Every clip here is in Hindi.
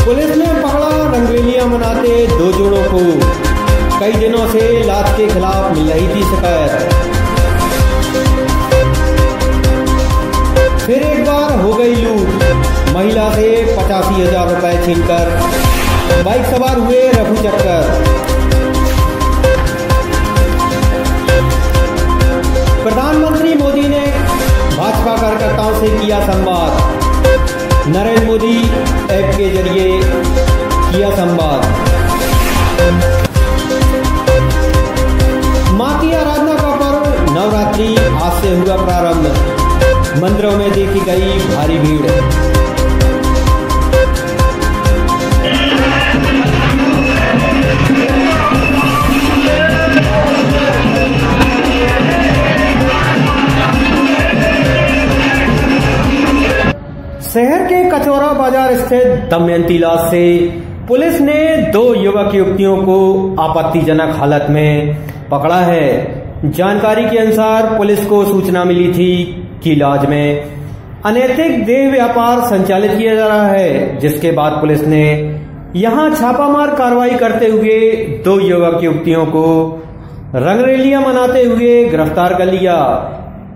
पुलिस ने पकड़ा रंगरेलियां मनाते 2 जोड़ों को। कई दिनों से लात के खिलाफ मिल रही थी शिकायत। फिर एक बार हो गई लूट। महिला से 85,000 रुपए छीनकर बाइक सवार हुए रफू चक्कर। प्रधानमंत्री मोदी ने भाजपा कार्यकर्ताओं से किया संवाद। नरेंद्र मोदी ऐप के जरिए किया संवाद। मां की आराधना का पर्व नवरात्रि आज से हुआ प्रारंभ। मंदिरों में देखी गई भारी भीड़। शहर के कचौरा बाजार स्थित दमयंती लॉज से पुलिस ने 2 युवक युवतियों को आपत्तिजनक हालत में पकड़ा है। जानकारी के अनुसार पुलिस को सूचना मिली थी कि लॉज में अनैतिक देह व्यापार संचालित किया जा रहा है, जिसके बाद पुलिस ने यहां छापामार कार्रवाई करते हुए 2 युवक युवतियों को रंगरेलियां मनाते हुए गिरफ्तार कर लिया।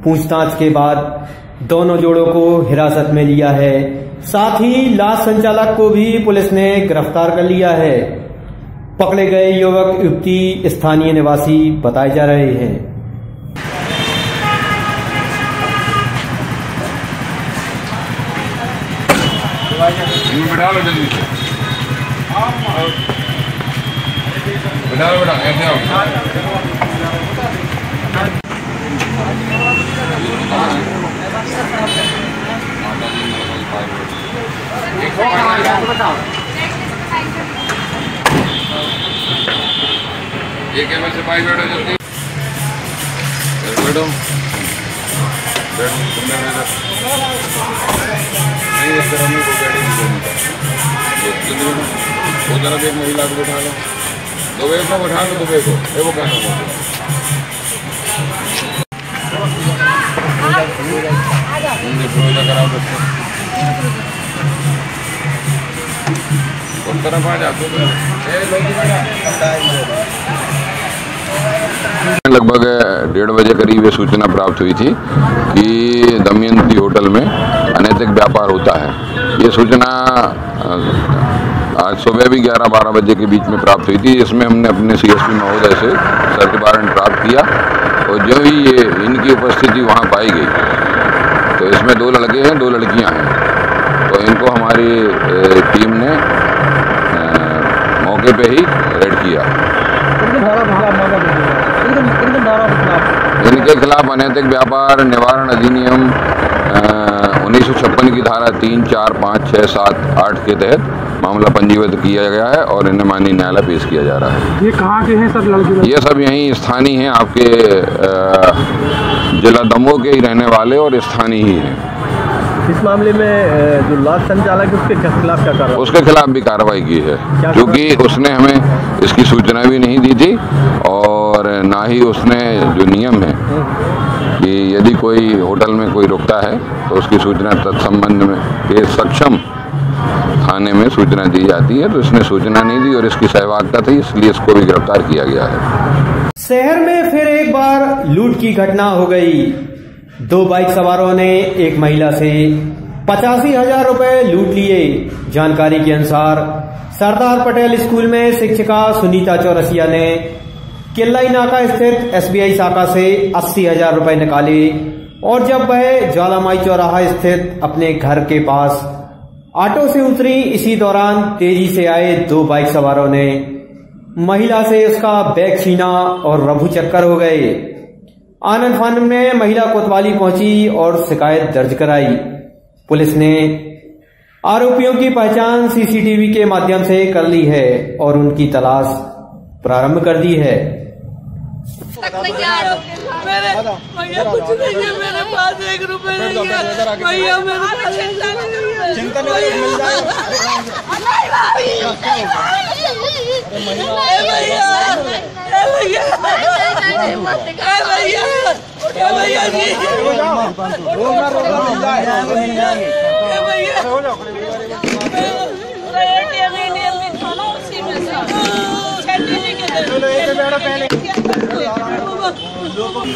पूछताछ के बाद दोनों जोड़ों को हिरासत में लिया है। साथ ही लॉज संचालक को भी पुलिस ने गिरफ्तार कर लिया है। पकड़े गए युवक युवती स्थानीय निवासी बताए जा रहे हैं। बिठा लो जल्दी से, बिठा लो बेटा, ऐसे आओ। एक है वैसे भाई, बैठो जल्दी, बैठो, नहीं इस तरह में कोई गाड़ी नहीं जल्दी बैठो। वो तरफ एक महिला को बैठा लो, 2 को बैठा लो, 2 को वो कहना कराओ उस तरफ आ जाते। लगभग 1:30 बजे करीब ये सूचना प्राप्त हुई थी कि दमयंती होटल में अनैतिक व्यापार होता है। ये सूचना आज सुबह भी 11-12 बजे के बीच में प्राप्त हुई थी। इसमें हमने अपने CSP महोदय से सर्च वारंट प्राप्त किया और जो ही ये इनकी उपस्थिति वहाँ पाई गई, तो इसमें 2 लड़के हैं, 2 लड़कियाँ हैं। तो इनको हमारी टीम ने मौके पे ही रेड किया। इनके खिलाफ अनैतिक व्यापार निवारण अधिनियम 1956 की धारा 3, 4, 5, 6, 7, 8 के तहत मामला पंजीबद्ध किया गया है और इन्हें माननीय न्यायालय पेश किया जा रहा है। ये कहाँ के हैं सब लड़के? ये सब यहीं स्थानीय हैं, आपके जिला दमोह के ही रहने वाले और स्थानीय ही हैं। इस मामले में जो लॉज संचालक है उसके खिलाफ क्या कार्रवाई? उसके खिलाफ भी कार्रवाई की है, क्योंकि उसने हमें इसकी सूचना भी नहीं दी थी और ना ही उसने जो नियम है कि यदि कोई होटल में कोई रुकता है तो उसकी सूचना तत्संबंध में के सक्षम थाने में सूचना दी जाती है, तो इसने सूचना नहीं दी और इसकी सहभागिता थी, इसलिए इसको भी गिरफ्तार किया गया है। शहर में फिर एक बार लूट की घटना हो गई। 2 बाइक सवारों ने एक महिला से 85,000 रुपए लूट लिए। जानकारी के अनुसार सरदार पटेल स्कूल में शिक्षिका सुनीता चौरसिया ने किल्लाई नाका स्थित SBI शाखा से 80,000 रुपए निकाले और जब वह ज्वालामाई चौराहा स्थित अपने घर के पास ऑटो से उतरी, इसी दौरान तेजी से आए 2 बाइक सवारों ने महिला से उसका बैग छीना और रफू चक्कर हो गए। आनंद फानन में महिला कोतवाली पहुंची और शिकायत दर्ज कराई। पुलिस ने आरोपियों की पहचान CCTV के माध्यम से कर ली है और उनकी तलाश प्रारंभ कर दी है। भैया कुछ नहीं है मेरे पास, 1 रुपए नहीं है भैया, मेरे पास चिंता नहीं भैया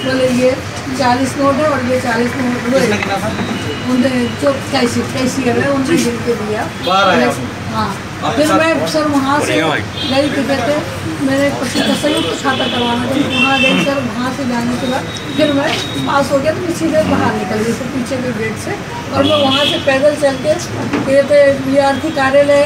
बोले ये 40 नोट है और ये 40 नोट उन्हें जो कैसी है उन्हें गिन के दिया। हाँ, फिर मैं सर वहाँ से गई, क्या कहते हैं, मेरे पति का संयुक्त खाता करवाना था, वहाँ गई सर। वहाँ से जाने के बाद फिर मैं पास हो गया तो मैं सीधे बाहर निकल गई सर पीछे के गेट से, और मैं वहाँ से पैदल चल के कहते विद्यार्थी कार्यालय है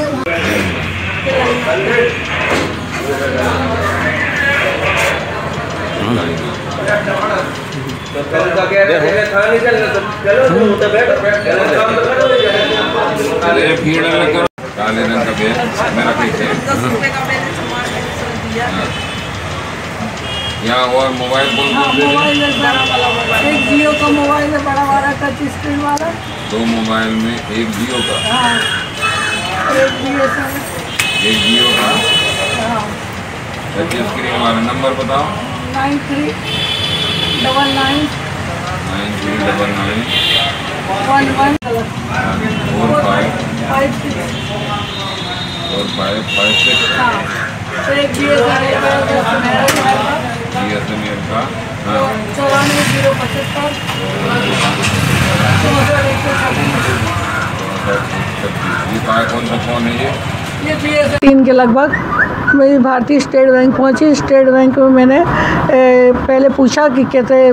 काले रंग का बैग मेरा पीछे यहाँ और मोबाइल फोन एक जियो का मोबाइल है बड़ा वाला टच स्क्रीन वाला, 2 मोबाइल में एक जियो का, एक जियो का टच स्क्रीन वाला। नंबर बताओ। 9399 4556। हाँ, तो एक BSNL का 94 ये कौन सा फोन है? ये BSNL 3 के लगभग मेरी भारतीय स्टेट बैंक पहुंची। स्टेट बैंक में मैंने पहले पूछा कि कहते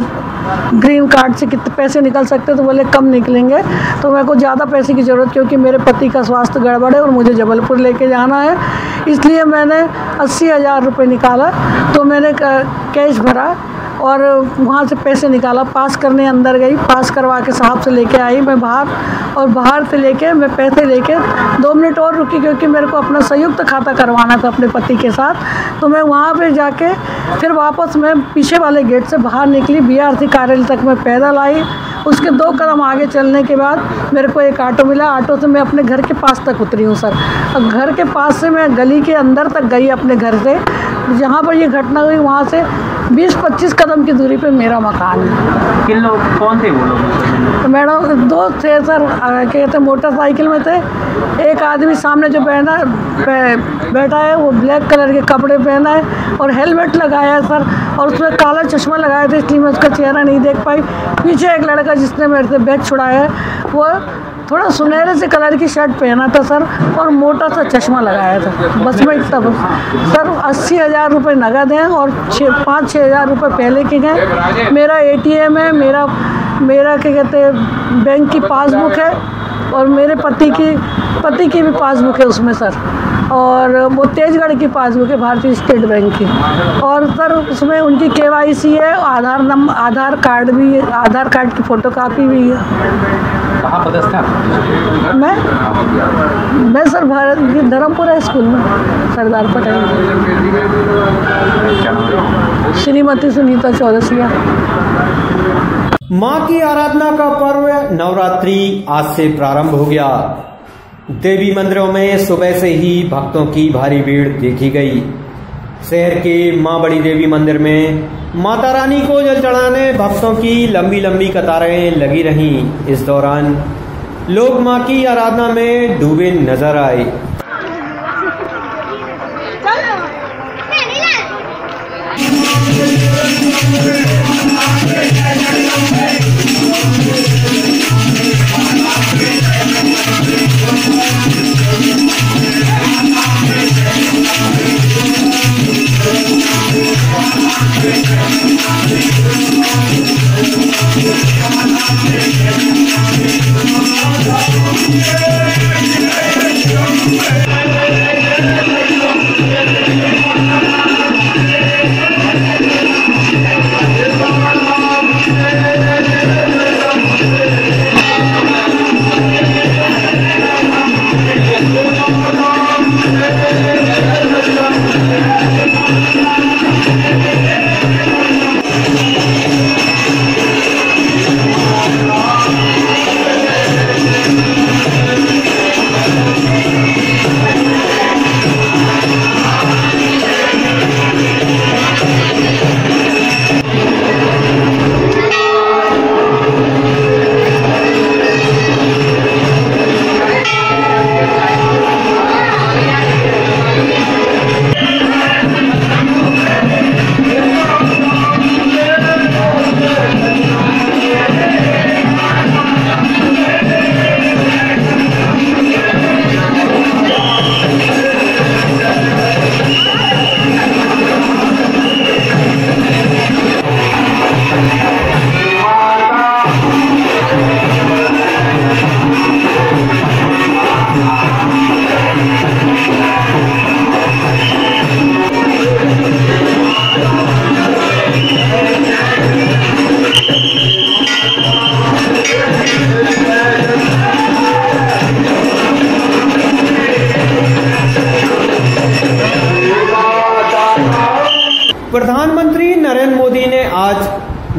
ग्रीन कार्ड से कितने पैसे निकल सकते, तो बोले कम निकलेंगे। तो मेरे को ज़्यादा पैसे की ज़रूरत, क्योंकि मेरे पति का स्वास्थ्य गड़बड़ है और मुझे जबलपुर लेके जाना है, इसलिए मैंने 80,000 रुपये निकाला। तो मैंने कैश भरा और वहाँ से पैसे निकाला, पास करने अंदर गई, पास करवा के साहब से लेके आई मैं बाहर, और बाहर से लेके मैं पैसे लेके 2 मिनट और रुकी, क्योंकि मेरे को अपना संयुक्त खाता करवाना था अपने पति के साथ। तो मैं वहाँ पे जाके फिर वापस मैं पीछे वाले गेट से बाहर निकली, बीआरसी कार्यालय तक मैं पैदल आई। उसके 2 कदम आगे चलने के बाद मेरे को एक ऑटो मिला, ऑटो से मैं अपने घर के पास तक उतरी हूँ सर। अब घर के पास से मैं गली के अंदर तक गई अपने घर से, जहाँ पर ये घटना हुई वहाँ से 20-25 कदम की दूरी पे मेरा मकान है। किन लोग, कौन थे वो लोग? तो मैडम 2 थे सर, कहते मोटरसाइकिल में थे। एक आदमी सामने जो बैठा है वो ब्लैक कलर के कपड़े पहना है और हेलमेट लगाया है सर, और उसमें काला चश्मा लगाया था, इसलिए मैं उसका चेहरा नहीं देख पाई। पीछे एक लड़का जिसने मेरे से बैग छुड़ाया है, वो थोड़ा सुनहरे से कलर की शर्ट पहना था सर, और मोटा सा चश्मा लगाया था। बस मैं इतना सर 80,000 रुपये नगद हैं और 5-6 हज़ार रुपये पहले के गए। मेरा ATM है, मेरा क्या कहते हैं बैंक की पासबुक है, और मेरे पति की भी पासबुक है उसमें सर, और वो तेजगढ़ की पासबुक है भारतीय स्टेट बैंक की। और सर उसमें उनकी KYC है, आधार कार्ड भी है, आधार कार्ड की फ़ोटोकॉपी भी है। कहाँ पदस्थ है? मैं सर भारत की धर्मपुरा स्कूल में, सरदार पटेल। श्रीमती सुनीता चौरसिया। मां की आराधना का पर्व नवरात्रि आज से प्रारंभ हो गया। देवी मंदिरों में सुबह से ही भक्तों की भारी भीड़ देखी गई। शहर के मां बड़ी देवी मंदिर में माता रानी को जल चढ़ाने भक्तों की लंबी लंबी कतारें लगी रहीं। इस दौरान लोग मां की आराधना में डूबे नजर आए।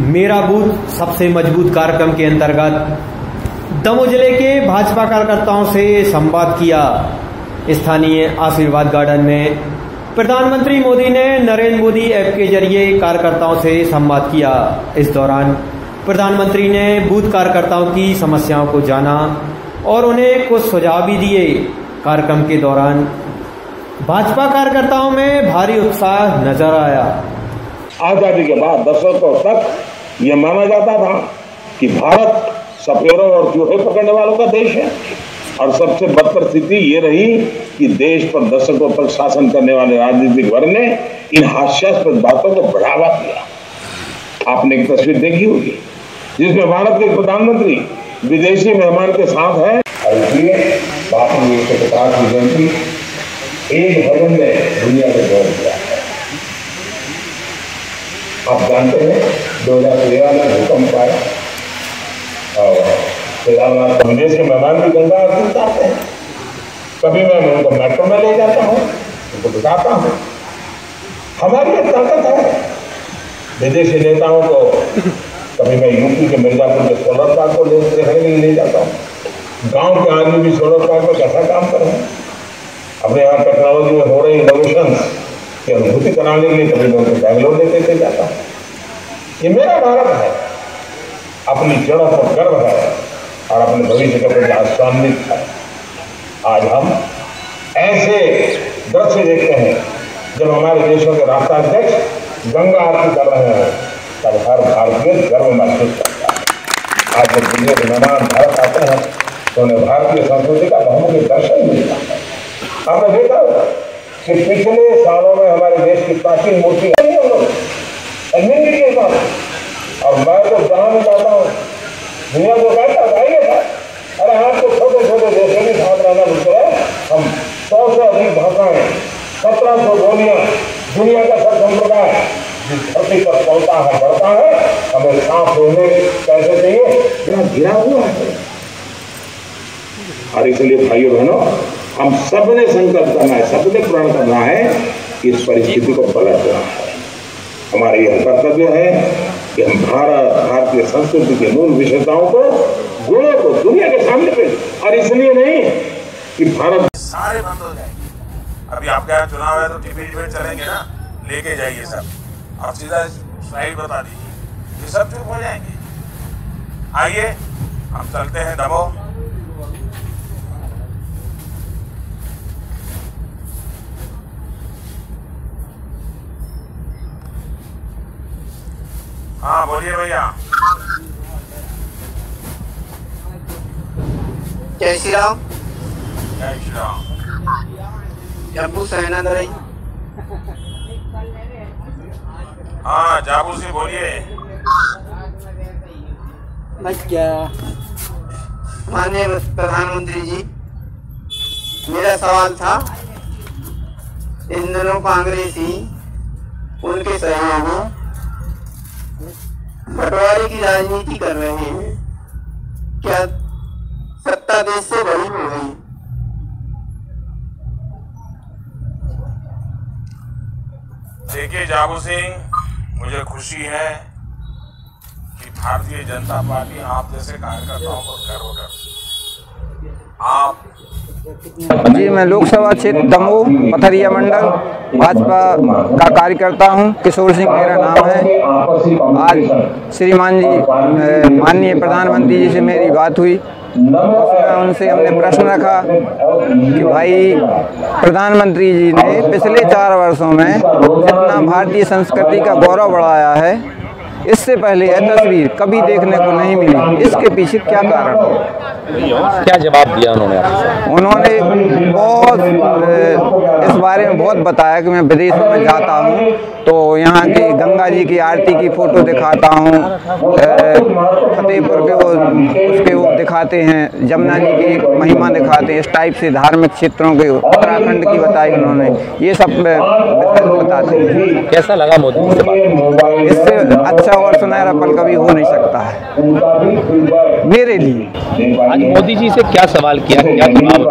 मेरा बूथ सबसे मजबूत कार्यक्रम के अंतर्गत दमोह जिले के भाजपा कार्यकर्ताओं से संवाद किया। स्थानीय आशीर्वाद गार्डन में प्रधानमंत्री मोदी ने नरेंद्र मोदी ऐप के जरिए कार्यकर्ताओं से संवाद किया। इस दौरान प्रधानमंत्री ने बूथ कार्यकर्ताओं की समस्याओं को जाना और उन्हें कुछ सुझाव भी दिए। कार्यक्रम के दौरान भाजपा कार्यकर्ताओं में भारी उत्साह नजर आया। आजादी के बाद दशकों तक यह माना जाता था कि भारत सपेरों और चूहे पकड़ने वालों का देश है, और सबसे बदतर स्थिति ये रही कि देश पर दशकों तक शासन करने वाले राजनीतिक वर्ग ने इन हास्यास्पद बातों को बढ़ावा दिया। आपने एक तस्वीर देखी होगी जिसमें भारत के प्रधानमंत्री विदेशी मेहमान के साथ है, और इसलिए बापू 150 की जयंती एक भवन ने दुनिया को जोड़ दिया है। आप जानते हैं 2013 में भूकंप आया और केदारनाथ विदेश के मेहमान भी गंगा आरती उतारते हैं। कभी मैं उनको मेट्रो में ले जाता हूँ, उनको दिखाता हूँ। हमारी एक ताकत है। विदेशी नेताओं को कभी मैं यूपी के मिर्जापुर के सोलर पार्क को देखने के लिए ले जाता हूँ। गांव के आदमी भी सोलर पार्क में कैसा काम कर रहे हैं, अपने यहाँ टेक्नोलॉजी में हो रही इनोवेशन की अनुभूति कराने के लिए कभी मैं उनको बैंगलोर लेके जाता हूँ। ये मेरा भारत है, अपनी जड़ों पर गर्व है और अपने भविष्य के प्रति आशान्वित है। आज हम ऐसे दृश्य देखते हैं जब हमारे देशों के राष्ट्राध्यक्ष गंगा आरती कर रहे हैं, तब हर भारतीय गर्व महसूस करता है। आज जब दुनिया के मेहमान भारत आते हैं तो उन्हें भारतीय संस्कृति का बहुमुखी दर्शन मिलता है। आपने देखा होगा कि पिछले सालों में हमारे देश की प्राचीन मूर्ति और मैं तो जहां में जाता हूँ दुनिया को कहता आइए था, अरे आपको छोटे छोटे देशों की साथ रहना मिलता है। हम 100 से अधिक भाषाएं, 1700 बोलियां, दुनिया का सब संप्रदाय जिस धरती पर पलता है बढ़ता है, हमें सांस लेने कैसे चाहिए इतना घिरा हुआ है। और इसलिए भाइयों बहनों, हम सबने संकल्प करना है, सबने प्रण करना है कि इस परिस्थिति को पलटना है। हमारा यह कर्तव्य है कि हम भारतीय संस्कृति के मूल विशेषताओं को, गुणों को दुनिया के सामने पे, और इसलिए नहीं कि भारत सारे बंद हो जाएंगे। अभी आपके यहाँ चुनाव है तो टीवी डिबेट चलेंगे ना, लेके जाइए सब, आप सीधा स्लाइड बता दीजिए, ये सब चुप हो जाएंगे। आइए हम चलते हैं दमोह। हाँ बोलिए भैया। जय श्री राम। जय श्री राम। जाबू सहना दरई। हाँ जाबू से बोलिए। माननीय प्रधानमंत्री जी, मेरा सवाल था, इन दिनों कांग्रेसी उनके सहयोगी बंटवारे की राजनीति कर रहे हैं, क्या सत्ता देश से बड़ी हो गई? देखिए जाबू सिंह, मुझे खुशी है कि भारतीय जनता पार्टी आप जैसे कार्यकर्ताओं को गर्व करती है। आप जी, मैं लोकसभा क्षेत्र दमोह पथरिया मंडल भाजपा का कार्यकर्ता हूं। किशोर सिंह मेरा नाम है। आज श्रीमान जी माननीय प्रधानमंत्री जी से मेरी बात हुई, उसमें उनसे हमने प्रश्न रखा कि भाई प्रधानमंत्री जी ने पिछले 4 वर्षों में जितना भारतीय संस्कृति का गौरव बढ़ाया है, इससे पहले यह तस्वीर कभी देखने को नहीं मिली, इसके पीछे क्या कारण है? क्या जवाब दिया उन्होंने? उन्होंने बहुत इस बारे में बहुत बताया कि मैं विदेशों में जाता हूँ तो यहाँ की गंगा जी की आरती की फोटो दिखाता हूँ, फतेहपुर के वो दिखाते हैं, जमुना जी की महिमा दिखाते हैं, इस टाइप से धार्मिक क्षेत्रों के, उत्तराखंड की बताई उन्होंने, ये सब बताते हैं। कैसा लगा मोदी जी से बात? इससे अच्छा और सुनहरा पल कभी हो नहीं सकता है मेरे लिए। आज मोदी जी से क्या सवाल किया, क्या जवाब?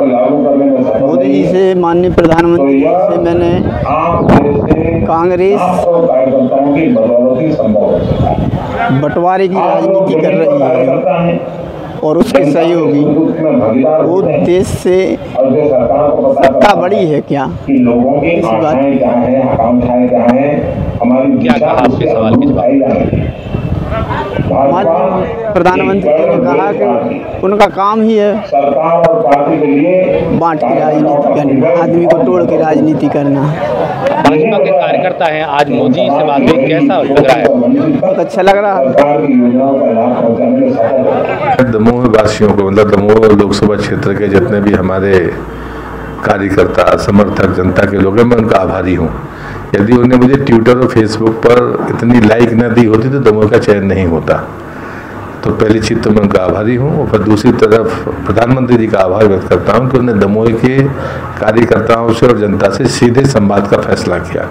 मोदी जी से, माननीय प्रधानमंत्री जी से मैंने कांग्रेस बंटवारे की राजनीति कर रही है जो, और उसके सहयोगी वो देश से सत्ता बड़ी है क्या, इस बात क्या कहा आपके सवाल के जवाब? माननीय प्रधानमंत्री जी ने कहा कि उनका काम ही है बांट के राजनीति करना, आदमी को तोड़ के राजनीति करना। भाजपा के कार्यकर्ता हैं, आज मोदी से बात हुई, कैसा लग रहा है? बहुत अच्छा लग रहा है। दमोह वासियों को, मतलब दमोह लोकसभा क्षेत्र के जितने भी हमारे कार्यकर्ता, समर्थक, जनता के लोग हैं, मैं उनका आभारी हूँ। यदि उन्हें मुझे ट्विटर और फेसबुक पर इतनी लाइक न दी होती तो दमोह का चयन नहीं होता। तो पहली चीज़ तो मैं उनका आभारी हूँ, और फिर दूसरी तरफ प्रधानमंत्री जी का आभार व्यक्त करता हूँ कि उन्होंने दमोह के कार्यकर्ताओं से और जनता से सीधे संवाद का फैसला किया।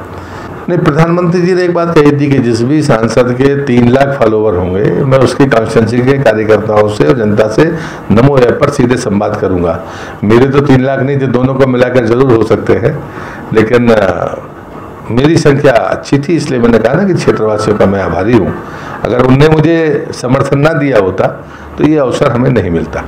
नहीं, प्रधानमंत्री जी ने एक बात कही थी कि जिस भी सांसद के 3 लाख फॉलोवर होंगे, मैं उसकी कॉन्स्टिट्यूंसी के कार्यकर्ताओं से और जनता से नमो ऐप पर सीधे संवाद करूंगा। मेरे तो 3 लाख नहीं थे, दोनों को मिलाकर जरूर हो सकते हैं, लेकिन मेरी संख्या अच्छी थी, इसलिए मैंने कहा ना कि क्षेत्रवासियों का मैं आभारी हूँ। अगर उनने मुझे समर्थन ना दिया होता तो ये अवसर हमें नहीं मिलता।